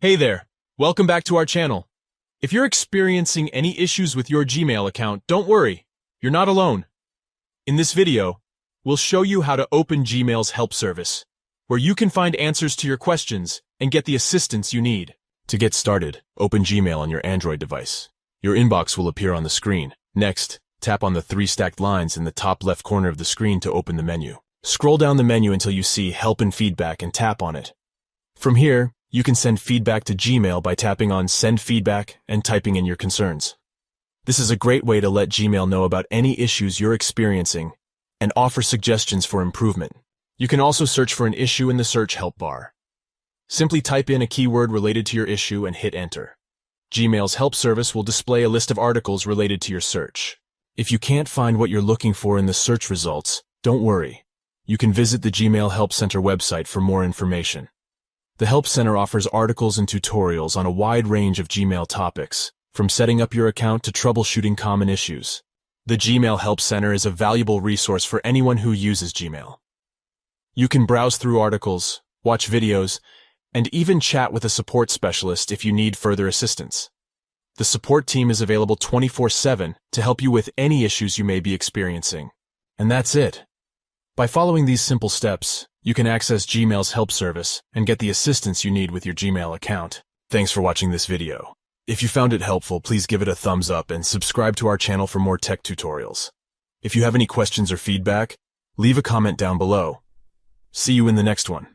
Hey there, welcome back to our channel. If you're experiencing any issues with your Gmail account, don't worry, you're not alone. In this video, we'll show you how to open Gmail's help service, where you can find answers to your questions and get the assistance you need. To get started, open Gmail on your Android device. Your inbox will appear on the screen. Next, tap on the three stacked lines in the top left corner of the screen to open the menu. Scroll down the menu until you see Help and Feedback and tap on it. From here, you can send feedback to Gmail by tapping on Send Feedback and typing in your concerns. This is a great way to let Gmail know about any issues you're experiencing and offer suggestions for improvement. You can also search for an issue in the search help bar. Simply type in a keyword related to your issue and hit enter. Gmail's help service will display a list of articles related to your search. If you can't find what you're looking for in the search results, don't worry. You can visit the Gmail Help Center website for more information. The Help Center offers articles and tutorials on a wide range of Gmail topics, from setting up your account to troubleshooting common issues. The Gmail Help Center is a valuable resource for anyone who uses Gmail. You can browse through articles, watch videos, and even chat with a support specialist if you need further assistance. The support team is available 24/7 to help you with any issues you may be experiencing. And that's it. By following these simple steps, you can access Gmail's help service and get the assistance you need with your Gmail account. Thanks for watching this video. If you found it helpful, please give it a thumbs up and subscribe to our channel for more tech tutorials. If you have any questions or feedback, leave a comment down below. See you in the next one.